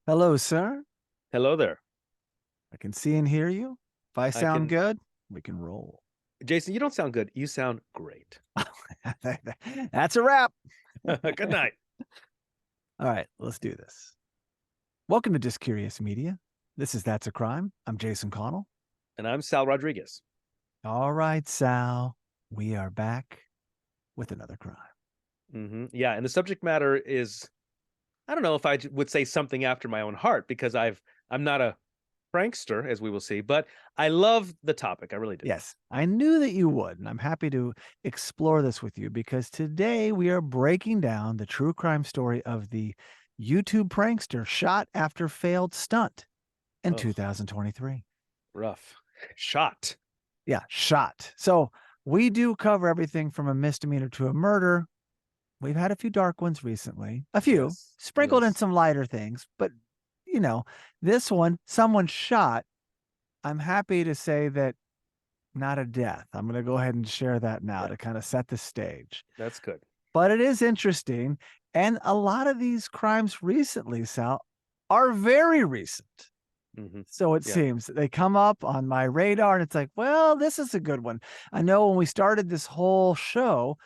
Hello, sir. Hello there. I can see and hear you. If I I sound can, good, we can roll. Jason, you don't sound good. You sound great. That's a wrap. Good night. All right, let's do this. Welcome to Just Curious Media. This is That's a Crime. I'm Jason Connell. And I'm Sal Rodriguez. All right, Sal, we are back with another crime. Yeah, and the subject matter is, I don't know if would say something after my own heart because I'm not a prankster, as we will see, but I love the topic. I really do. Yes, I knew that you would, and I'm happy to explore this with you because today we are breaking down the true crime story of the YouTube prankster shot after failed stunt in Oh, 2023. rough. Shot. Yeah, shot. So we do cover everything from a misdemeanor to a murder. We've had a few dark ones recently, a few Yes. sprinkled in Yes. some lighter things, but this one, someone shot. I'm happy to say that not a death. I'm going to go ahead and share that now Yeah, to kind of set the stage. that's good. But it is interesting. And a lot of these crimes recently, Sal, are very recent. So it Yeah. seems they come up on my radar and it's like, well, this is a good one. I know when we started this whole show,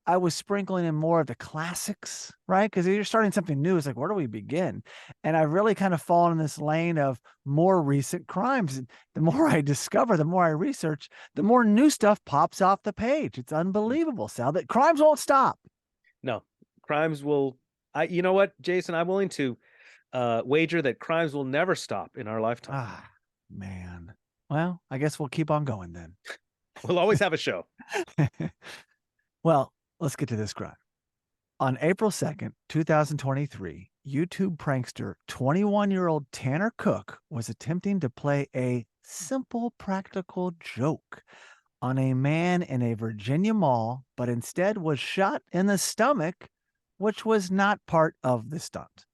I was sprinkling in more of the classics, right? Because you're starting something new. It's like, where do we begin? And I've really kind of fallen in this lane of more recent crimes. And the more I discover, the more I research, the more new stuff pops off the page. It's Mm. unbelievable, Sal, that crimes won't stop. No, crimes will. You know what, Jason? I'm willing to wager that crimes will never stop in our lifetime. Ah, man. Well, I guess we'll keep on going then. We'll always have a show. Well, let's get to this crime. On April 2nd, 2023, YouTube prankster 21-year-old Tanner Cook was attempting to play a simple practical joke on a man in a Virginia mall, but instead was shot in the stomach, which was not part of the stunt.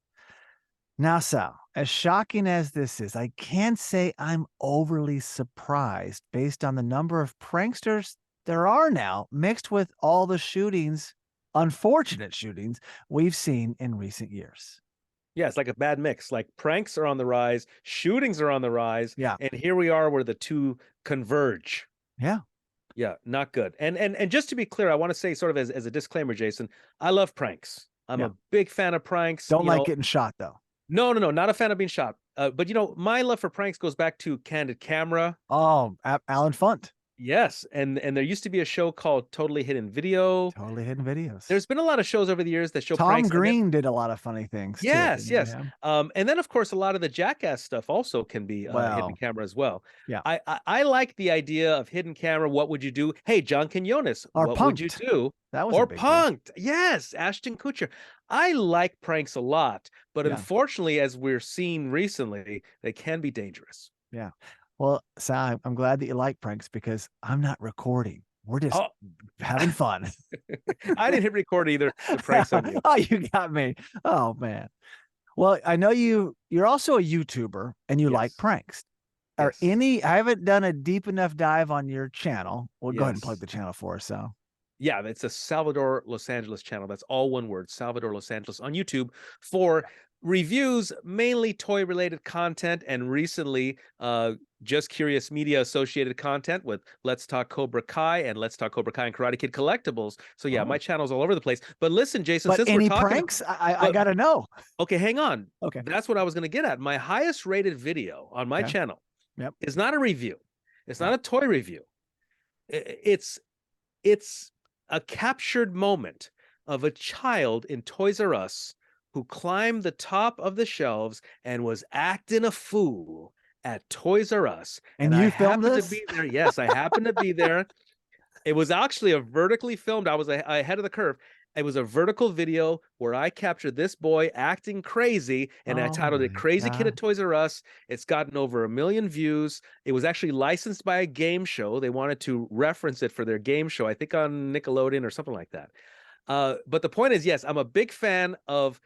Now, Sal, as shocking as this is, I can't say I'm overly surprised based on the number of pranksters there are now, mixed with all the shootings, unfortunate shootings, we've seen in recent years. Yeah, it's like a bad mix. Like pranks are on the rise, shootings are on the rise, Yeah. and here we are where the two converge. Yeah. Yeah, not good. And just to be clear, I want to say sort of as a disclaimer, Jason, I love pranks. I'm Yeah. a big fan of pranks. Don't like getting shot, though. No, not a fan of being shot. But my love for pranks goes back to Candid Camera. Oh, Alan Funt. Yes, and there used to be a show called Totally Hidden Video. Totally hidden videos. There's been a lot of shows over the years that show Tom pranks. Green did a lot of funny things too. Yes, yes. Yeah. And then of course a lot of the Jackass stuff also can be hidden Well, camera as well. yeah. I like the idea of hidden camera. What would you do? Hey, John Quinones, Or what would you Punked. do? That was a Or big deal. Punked. Yes, Ashton Kutcher. I like pranks a lot, but Yeah. unfortunately, as we're seeing recently, they can be dangerous. Yeah. Well, Sal, I'm glad that you like pranks because I'm not recording. We're just Oh, having fun. I didn't hit record either. The pranks on you. Oh, you got me. Oh man. Well, I know you're also a YouTuber and you like Yes. pranks. Are Yes. I haven't done a deep enough dive on your channel. We'll go ahead and plug Yes. the channel for us, Sal. Yeah, it's a Salvador Los Angeles channel. That's all one word, Salvador Los Angeles on YouTube for reviews, mainly toy related content, and recently Just Curious Media associated content with Let's Talk Cobra Kai and Let's Talk Cobra Kai and Karate Kid collectibles. So yeah, my Oh. channel's all over the place. But listen, Jason, But since we're any talking, pranks? I gotta know. okay, hang on. Okay. That's what I was going to get at. My highest rated video on my Okay. channel Yep. is not a review. It's Yeah. not a toy review. It's a captured moment of a child in Toys R Us who climbed the top of the shelves and was acting a fool at Toys R Us. And I you filmed happened to this? be there. Yes, I happened to be there. It was actually a vertically filmed. I was ahead of the curve. It was a vertical video where I captured this boy acting crazy, and I Oh titled it my Crazy Kid at God. Toys R Us. It's gotten over 1 million views. It was actually licensed by a game show. They wanted to reference it for their game show, I think on Nickelodeon or something like that. But the point is, yes, I'm a big fan of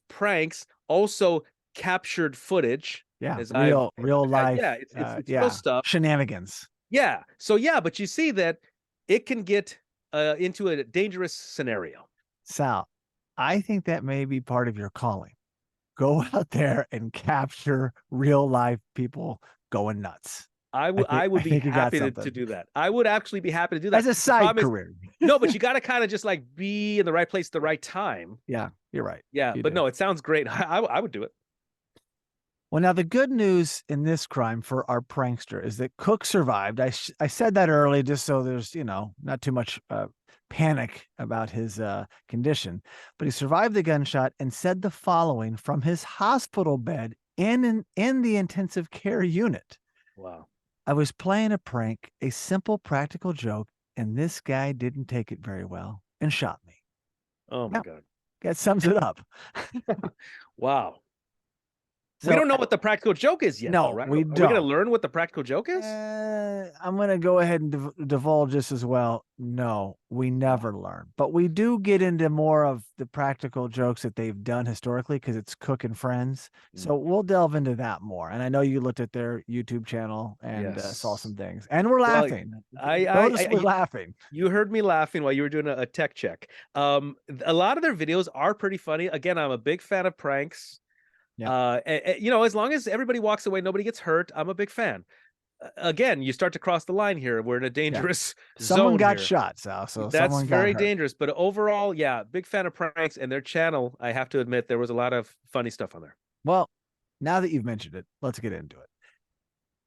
pranks, also captured footage. Yeah. As Real life. yeah, it's real Yeah. stuff. Shenanigans. Yeah. So yeah, but you see that it can get into a dangerous scenario. Sal, I think that may be part of your calling. go out there and capture real life people going nuts. I I would be think you got happy something to do that. I would actually be happy to do that. as a The side problem is, career. no, but you got to kind of just like be in the right place at the right time. Yeah, you're right. Yeah, You but do. no, it sounds great. I would do it. Well, now the good news in this crime for our prankster is that Cook survived. I said that early just so there's, not too much panic about his condition, but he survived the gunshot and said the following from his hospital bed in the intensive care unit. Wow. I was playing a prank, a simple practical joke, and this guy didn't take it very well and shot me. Oh my Yeah, God. that sums it up. Wow. We So don't know what the practical joke is yet, though, no, right? we Are we going to don't. learn what the practical joke is? I'm going to go ahead and divulge this as well. No, we never learn, but we do get into more of the practical jokes that they've done historically because it's Cook and Friends. Mm. So we'll delve into that more. And I know you looked at their YouTube channel and saw Yes. some things, and we're Well, laughing. I Noticeably laughing. you heard me laughing while you were doing a tech check. A lot of their videos are pretty funny. Again, I'm a big fan of pranks. Yeah, As long as everybody walks away, nobody gets hurt, I'm a big fan. Again, you start to cross the line here. We're in a yeah. dangerous Someone zone got here. shot, Sal. So That's someone got very hurt. dangerous. But overall, yeah, big fan of pranks and their channel. I have to admit, there was a lot of funny stuff on there. Well, now that you've mentioned it, let's get into it.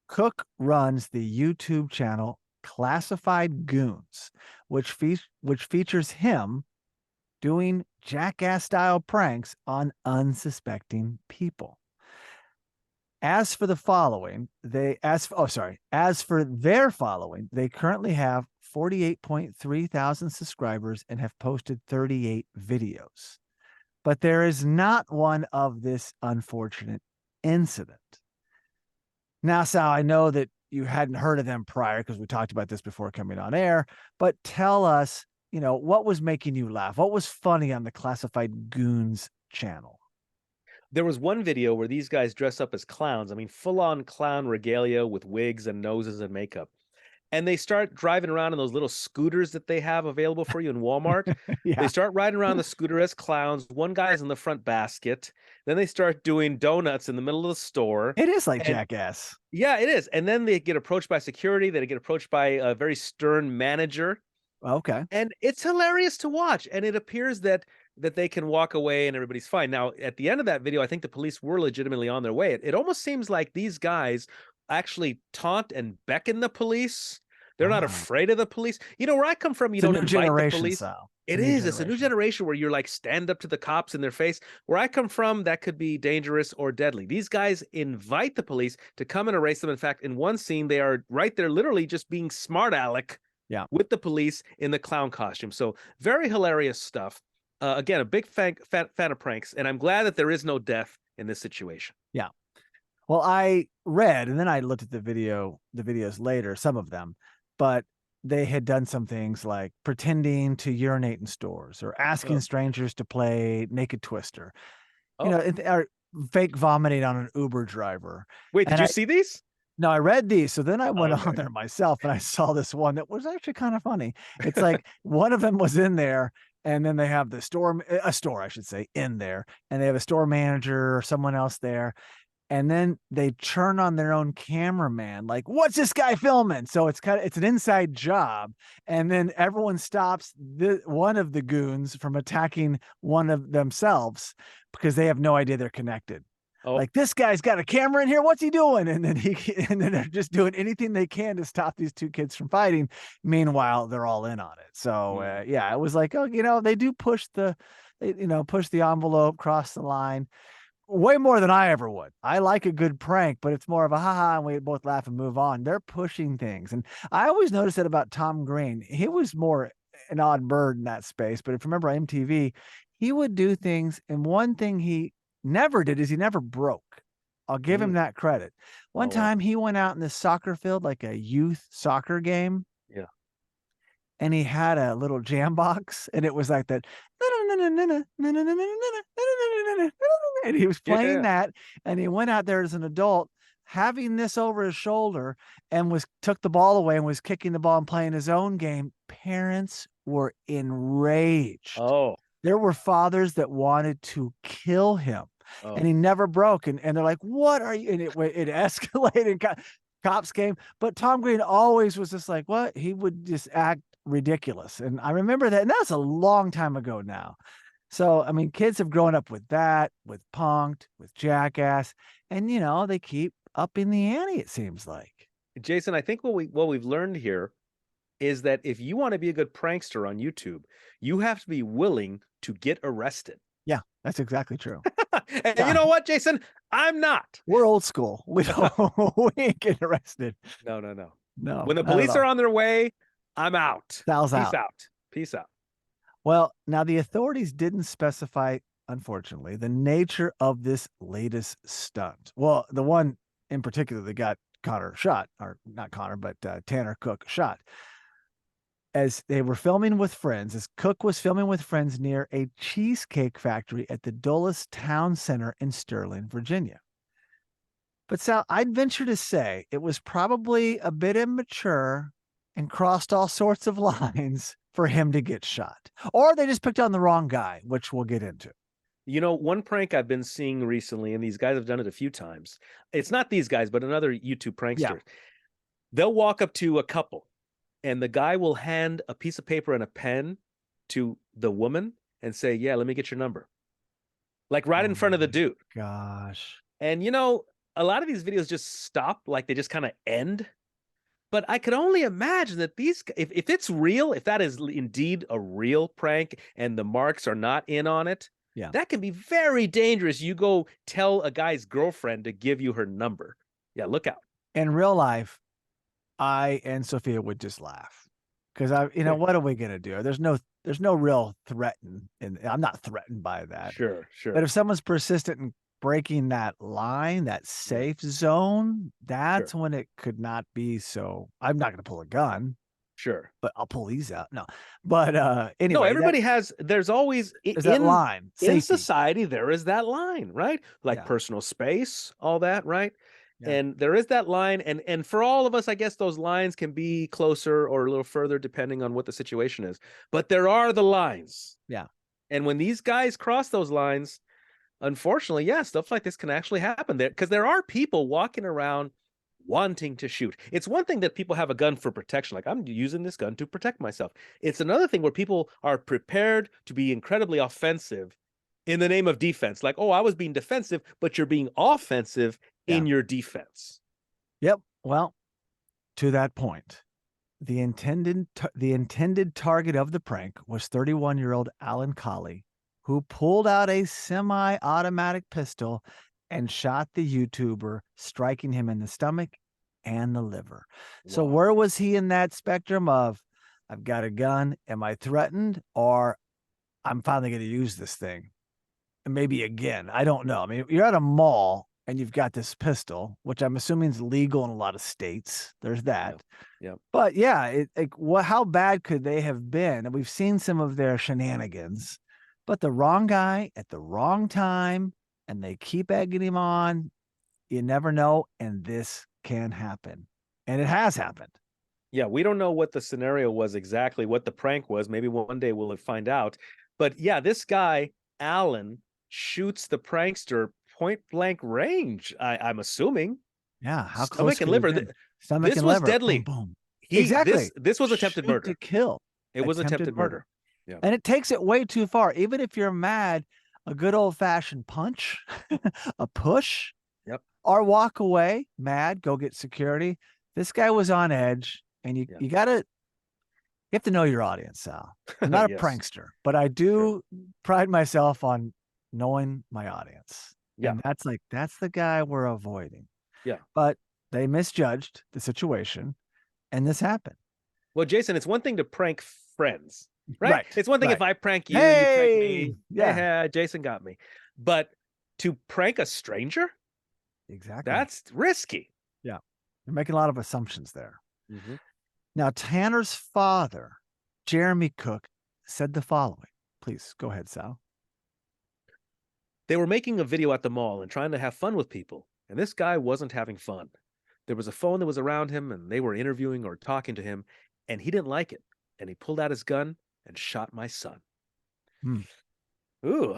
Cook runs the YouTube channel Classified Goons, which features him doing jackass style pranks on unsuspecting people. As for their following, they currently have 48.3 thousand subscribers and have posted 38 videos. But there is not one of this unfortunate incident. Now, Sal, I know that you hadn't heard of them prior because we talked about this before coming on air, but tell us, what was making you laugh? What was funny on the Classified Goons channel? There was one video where these guys dress up as clowns. I mean, full on clown regalia with wigs and noses and makeup. And they start driving around in those little scooters that they have available for you in Walmart. They Yeah, start riding around the scooter as clowns. One guy's in the front basket. Then they start doing donuts in the middle of the store. it is like And Jackass. yeah, it is. And then they get approached by security. They get approached by a very stern manager. Okay. And it's hilarious to watch. And it appears that they can walk away and everybody's fine. Now, at the end of that video, I think the police were legitimately on their way. It almost seems like these guys actually taunt and beckon the police. They're not Ah, afraid of the police. Where I come from, you it's a don't new invite the generation, police. Sal. It is. It's a new generation where you're like stand up to the cops in their face. Where I come from, that could be dangerous or deadly. These guys invite the police to come and arrest them. In fact, in one scene, they are right there, literally just being smart aleck Yeah. with the police in the clown costume. So very hilarious stuff. Again, a big fan of pranks, and I'm glad that there is no death in this situation. Yeah. Well, I read and then I looked at the videos later, some of them, but they had done some things like pretending to urinate in stores or asking Oh, strangers to play Naked Twister, oh. or fake vomiting on an Uber driver. Wait, did And you see these? no, I read these. So then I went on Okay. there myself and I saw this one that was actually kind of funny. It's like one of them was in there and then they have a store, I should say, in there, and they have a store manager or someone else there. And then they turn on their own cameraman, like, what's this guy filming? So it's an inside job. And then everyone stops one of the goons from attacking one of themselves because they have no idea they're connected. Oh, Like, this guy's got a camera in here. What's he doing? And then they're just doing anything they can to stop these two kids from fighting. Meanwhile, they're all in on it. So yeah, it was like, oh, they do push the envelope, cross the line way more than I ever would. I like a good prank, but it's more of a haha, and we both laugh and move on. They're pushing things. And I always noticed that about Tom Green. He was more an odd bird in that space. But if you remember MTV, he would do things. And one thing he never did is he never broke. I'll give him that credit. One oh, wow. time he went out in this soccer field, like a youth soccer game, Yeah. and he had a little jam box, and it was like that. And he was playing Yeah. that, and he went out there as an adult, having this over his shoulder, and took the ball away and was kicking the ball and playing his own game. Parents were enraged. Oh, There were fathers that wanted to kill him. and he never broke. And they're like, what are you? And it escalated. Cops came, but Tom Green always was just like, what? He would just act ridiculous. And I remember that. And that's a long time ago now. So, I mean, kids have grown up with that, with Punk'd, with Jackass, and they keep upping the ante, it seems like. Jason, I think what we've learned here is that if you want to be a good prankster on YouTube, you have to be willing to get arrested. Yeah, that's exactly true. And you know what, Jason? I'm not. We're old school. We don't we ain't getting arrested. No. No. When the police are on their way, I'm out. Sal's Peace out. out. Peace out. Well, now the authorities didn't specify, unfortunately, the nature of this latest stunt. Well, the one in particular that got Connor shot, or not Connor, but Tanner Cook shot. As they were filming with friends, as Cook was filming with friends near a cheesecake factory at the Dulles Town Center in Sterling, Virginia. But Sal, I'd venture to say it was probably a bit immature and crossed all sorts of lines for him to get shot. Or they just picked on the wrong guy, which we'll get into. One prank I've been seeing recently, and these guys have done it a few times. It's not these guys, but another YouTube prankster. Yeah. They'll walk up to a couple, and the guy will hand a piece of paper and a pen to the woman and say, yeah, let me get your number. Like right in front of the dude. Gosh. And, a lot of these videos just stop, like they just kind of end. But I could only imagine that if it's real, if that is indeed a real prank and the marks are not in on it, yeah, that can be very dangerous. You go tell a guy's girlfriend to give you her number. Yeah, look out. In real life, I and Sophia would just laugh because what are we gonna do? There's no real threaten, and I'm not threatened by that. Sure. But if someone's persistent in breaking that line, that safe zone, that's when it could not be so. I'm not gonna pull a gun. Sure. But I'll pull these out. No. But anyway. No, everybody there's always that line. In society, there is that line, right? Like personal space, all that, right? Yeah. And there is that line. And for all of us, I guess those lines can be closer or a little further depending on what the situation is. But there are the lines. Yeah. And when these guys cross those lines, unfortunately, stuff like this can actually happen there because there are people walking around wanting to shoot. It's one thing that people have a gun for protection, like I'm using this gun to protect myself. It's another thing where people are prepared to be incredibly offensive in the name of defense. Like, oh, I was being defensive, but you're being offensive in your defense. Yep. Well, to that point, the intended target of the prank was 31-year-old Alan Colie, who pulled out a semi-automatic pistol and shot the YouTuber, striking him in the stomach and the liver. Wow. So where was he in that spectrum of, I've got a gun, am I threatened, or I'm finally going to use this thing? And maybe again, I don't know. I mean, you're at a mall and you've got this pistol, which I'm assuming is legal in a lot of states. There's that. Yeah. But yeah, how bad could they have been? And we've seen some of their shenanigans, but the wrong guy at the wrong time, and they keep egging him on. You never know, and this can happen. And it has happened. Yeah, we don't know what the scenario was exactly, what the prank was. Maybe one day we'll find out. But yeah, this guy, Alan, shoots the prankster point blank range, I'm assuming. Yeah, how stomach close and liver. Stomach this and was liver. Deadly. Boom, boom. Exactly. This was attempted murder. To kill. It was attempted murder. Yeah. And it takes it way too far. Even if you're mad, a good old-fashioned punch, a push, or walk away mad, go get security. This guy was on edge, and you have to know your audience, Sal. I'm not a prankster, but I do pride myself on knowing my audience. Yeah. And that's the guy we're avoiding. Yeah. But they misjudged the situation, and this happened. Well, Jason, it's one thing to prank friends. Right? It's one thing if I prank you, you prank me. Yeah, Jason got me. But to prank a stranger? Exactly. That's risky. Yeah. You're making a lot of assumptions there. Mm-hmm. Now, Tanner's father, Jeremy Cook, said the following. Please go ahead, Sal. They were making a video at the mall and trying to have fun with people, and this guy wasn't having fun. There was a phone that was around him, and they were interviewing or talking to him, and he didn't like it, and he pulled out his gun and shot my son. Ooh.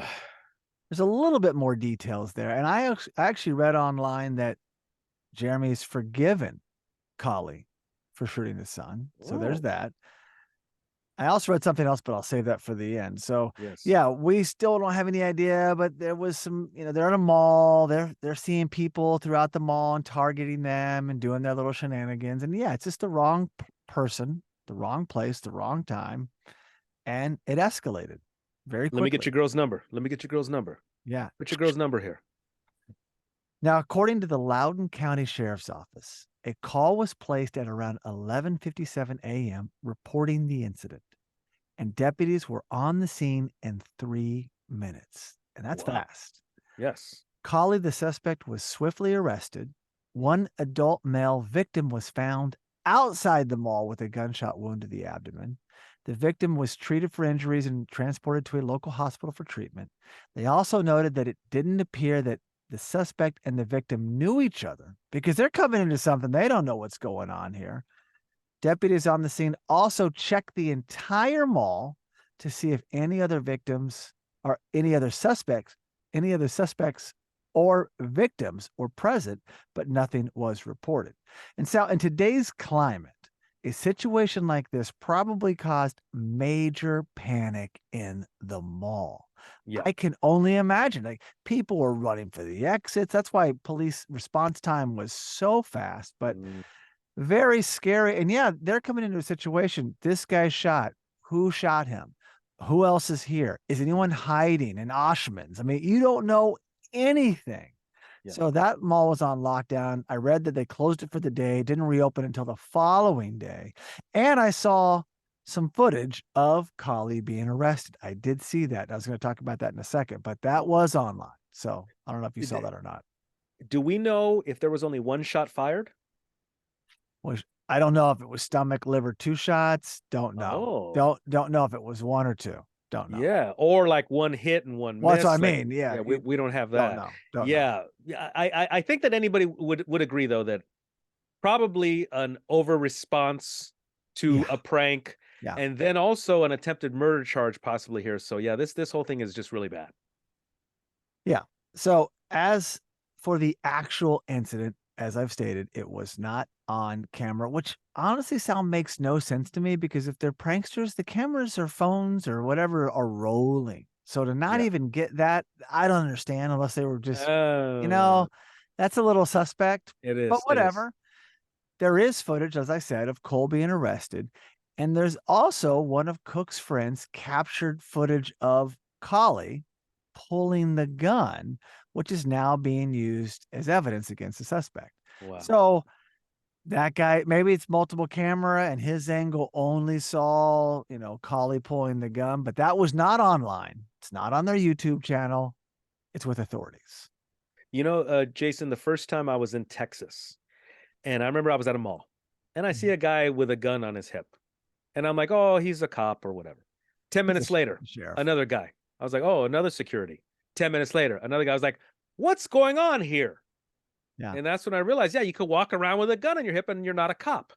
there's a little bit more details there. And I actually read online that Jeremy's forgiven Colie for shooting his son. So there's Oh, that. I also read something else, but I'll save that for the end. So yes. yeah, we still don't have any idea, but there was some, they're in a mall. They're seeing people throughout the mall and targeting them and doing their little shenanigans. And yeah, it's just the wrong person, the wrong place, the wrong time. And it escalated very Let me get quickly. your girl's number. Let me get your girl's number. Yeah. What's your girl's number here? Now, according to the Loudoun County Sheriff's Office, a call was placed at around 11:57 a.m. reporting the incident, and deputies were on the scene in 3 minutes. And that's Wow. fast. Yes. Colie, the suspect, was swiftly arrested. One adult male victim was found outside the mall with a gunshot wound to the abdomen. The victim was treated for injuries and transported to a local hospital for treatment. They also noted that it didn't appear that the suspect and the victim knew each other because they're coming into something they don't know what's going on here. Deputies on the scene also checked the entire mall to see if any other victims or any other suspects or victims were present, but nothing was reported. And so, in today's climate, a situation like this probably caused major panic in the mall. Yeah. I can only imagine. Like, people were running for the exits. That's why police response time was so fast, but Mm, very scary. And yeah, they're coming into a situation. This guy's shot. Who shot him? Who else is here? Is anyone hiding in Oshman's? I mean, you don't know anything. yeah. So that mall was on lockdown. I read that they closed it for the day, didn't reopen until the following day. And I saw some footage of Colie being arrested. I did see that. I was going to talk about that in a second, but that was online. So I don't know if you saw that or not. Do we know if there was only one shot fired? Which I don't know if it was stomach, liver, 2 shots. Don't know. Oh, Don't know if it was 1 or 2. Don't know. yeah. Or like one hit and one Well, that's what I miss. Like, mean. Yeah, yeah, we don't have don't that. know. Don't know. Yeah. Yeah. I think that anybody would agree though that probably an over response to Yeah, a prank yeah. and then also an attempted murder charge possibly here. So yeah, this whole thing is just really bad. Yeah. So as for the actual incident, as I've stated, it was not on camera, which honestly makes no sense to me because if they're pranksters, the cameras or phones or whatever are rolling. So to not Yeah. even get that, I don't understand unless they were just, you Oh, know, that's a little suspect, it but is. It is. whatever. There is footage, as I said, of Cole being arrested. And there's also one of Cook's friends captured footage of Collie pulling the gun, which is now being used as evidence against the suspect. Wow. So that guy, maybe it's multiple camera and his angle only saw, Collie pulling the gun, but that was not online. It's not on their YouTube channel. It's with authorities. Jason, the first time I was in Texas, and I remember I was at a mall, and I see Mhm. a guy with a gun on his hip, and I'm like, oh, he's a cop or whatever. 10 He's a minutes later, sheriff. another guy. I was like, oh, another security. 10 minutes later, another guy. I was like, what's going on here? Yeah. And that's when I realized, yeah, you could walk around with a gun on your hip and you're not a cop.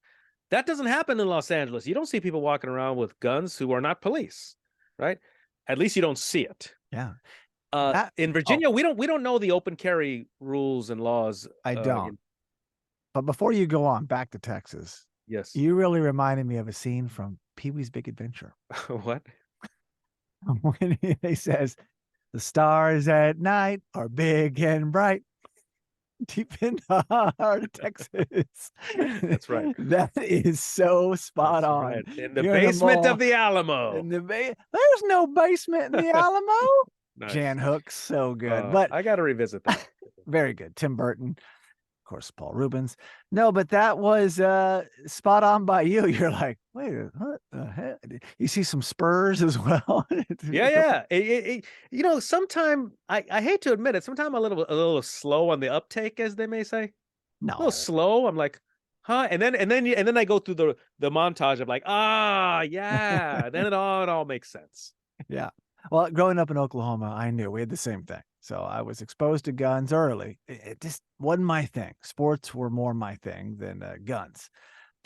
That doesn't happen in Los Angeles. You don't see people walking around with guns who are not police, right? At least you don't see it. Yeah. That, In oh, Virginia, we don't know the open carry rules and laws. I don't. But before you go on back to Texas, Yes. you really reminded me of a scene from Pee-wee's Big Adventure What? when he says, "The stars at night are big and bright, deep in the heart of Texas." That's right. That is so spot That's on. right. In the You're in a basement of mall the Alamo. in there's no basement in the Alamo. Nice. Jan Hook's so good, but I got to revisit that. very good. Tim Burton. Of course, Paul Rubens. No, but that was spot on by you. You're like, wait, what the heck? You see some spurs as well. Yeah, yeah. Sometime I hate to admit it. Sometimes I'm a little slow on the uptake, as they may say. A little No, slow. I'm like, huh? And then I go through the montage of like, yeah. Then it all makes sense. yeah. Well, growing up in Oklahoma, I knew we had the same thing. So I was exposed to guns early. It just wasn't my thing. Sports were more my thing than guns.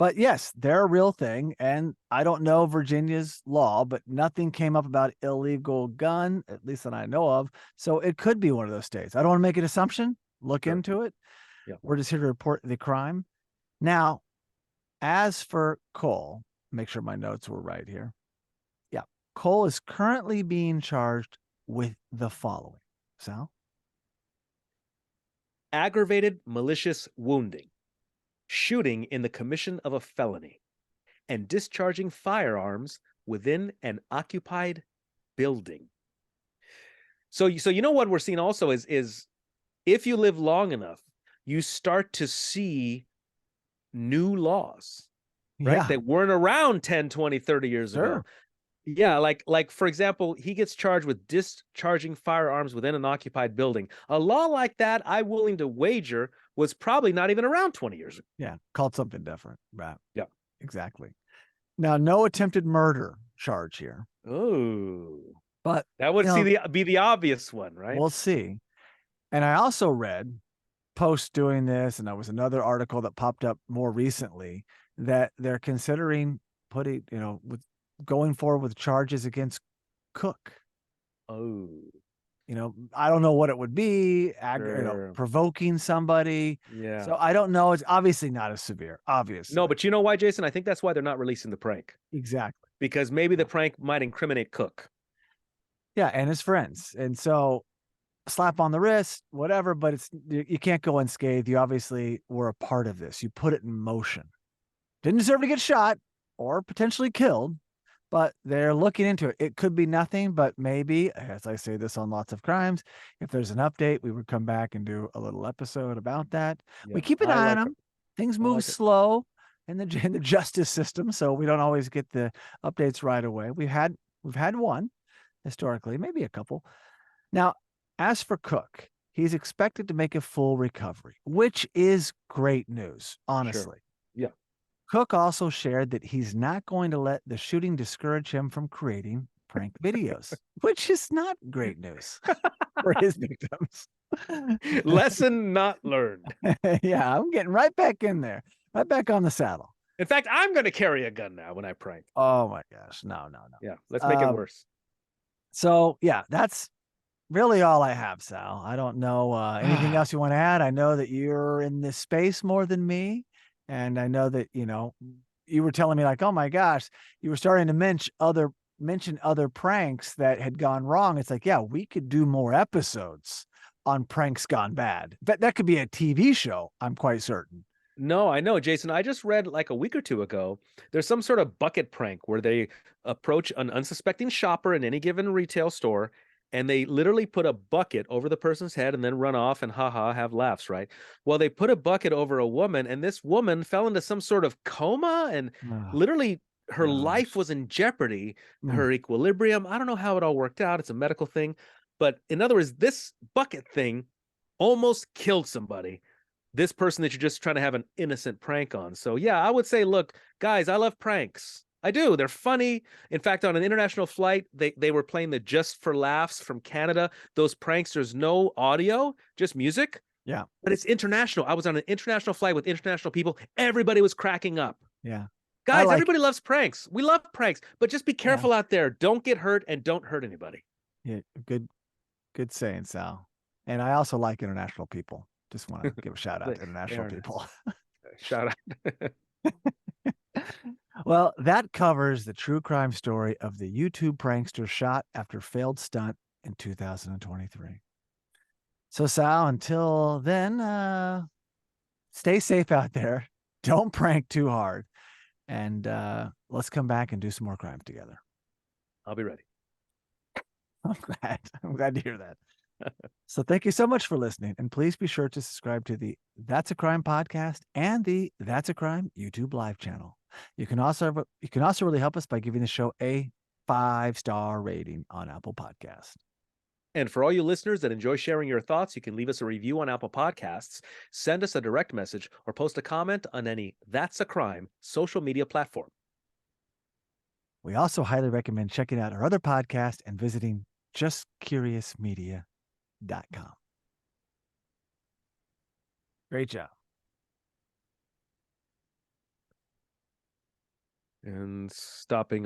But yes, they're a real thing. And I don't know Virginia's law, but nothing came up about illegal gun, at least that I know of. So it could be one of those states. I don't want to make an assumption. Look Sure. into it. Yeah. We're just here to report the crime. Now, as for Cole, make sure my notes were right here. Yeah. Cole is currently being charged with the following. Sal? Aggravated malicious wounding, shooting in the commission of a felony, and discharging firearms within an occupied building. So you know what we're seeing also is if you live long enough, you start to see new laws, right? Yeah. That weren't around 10, 20, 30 years ago. Sure. Yeah, like for example, he gets charged with discharging firearms within an occupied building. A law like that, I'm willing to wager, was probably not even around 20 years ago. Yeah. Called something different. Right. Yeah. Exactly. Now, no attempted murder charge here, Oh, but that would be the obvious one, right? we'll see. And I also read post doing this, and there was another article that popped up more recently that they're considering putting, with going forward with charges against Cook. Oh, I don't know what it would be, sure. provoking somebody. Yeah. So I don't know. It's obviously not as severe, obviously. No, but you know why, Jason? I think that's why they're not releasing the prank, Exactly. because maybe the prank might incriminate Cook. Yeah, and his friends. And so slap on the wrist, whatever, but you can't go unscathed. You obviously were a part of this. You put it in motion. Didn't deserve to get shot or potentially killed, but they're looking into it. It could be nothing, but maybe, as I say this on lots of crimes, if there's an update, we would come back and do a little episode about that. Yeah, We keep an I eye like on it. them. Things I move like it. slow in the justice system, so we don't always get the updates right away. We've had one historically, maybe a couple. Now, as for Cook, he's expected to make a full recovery, which is great news, honestly. Sure. Yeah. Cook also shared that he's not going to let the shooting discourage him from creating prank videos, which is not great news for his victims. Lesson not learned. Yeah, I'm getting right back in there, right back on the saddle. In fact, I'm going to carry a gun now when I prank. Oh my gosh. No. Yeah, let's make it worse. So, yeah, that's really all I have, Sal. I don't know anything else you want to add. I know that you're in this space more than me. And I know that, you were telling me like, oh my gosh, you were starting to mention other pranks that had gone wrong. It's like, yeah, we could do more episodes on pranks gone bad. That could be a TV show, I'm quite certain. No, I know, Jason. I just read like a week or two ago, there's some sort of bucket prank where they approach an unsuspecting shopper in any given retail store, and they literally put a bucket over the person's head and then run off and haha, have laughs, right? Well, they put a bucket over a woman, and this woman fell into some sort of coma, and literally her life was in jeopardy, her equilibrium. I don't know how it all worked out. It's a medical thing. But in other words, this bucket thing almost killed somebody. This person that you're just trying to have an innocent prank on. So yeah, I would say, look, guys, I love pranks. I do. They're funny. In fact, on an international flight, they were playing the Just for Laughs from Canada. Those pranks, there's no audio, just music. Yeah. But it's international. I was on an international flight with international people. Everybody was cracking up. Yeah. Guys, everybody loves pranks. We love pranks, but just be careful out there. Don't get hurt and don't hurt anybody. Yeah. Good saying, Sal. And I also like international people. Just want to give a shout out to international people. Shout out. Well, that covers the true crime story of the YouTube prankster shot after failed stunt in 2023. So, Sal, until then, stay safe out there. Don't prank too hard. And let's come back and do some more crime together. I'll be ready. I'm glad to hear that. So thank you so much for listening. And please be sure to subscribe to the That's a Crime podcast and the That's a Crime YouTube live channel. You can also really help us by giving the show a 5-star rating on Apple Podcasts. And for all you listeners that enjoy sharing your thoughts, you can leave us a review on Apple Podcasts, send us a direct message, or post a comment on any That's a Crime social media platform. We also highly recommend checking out our other podcast and visiting justcuriousmedia.com. Great job. and stopping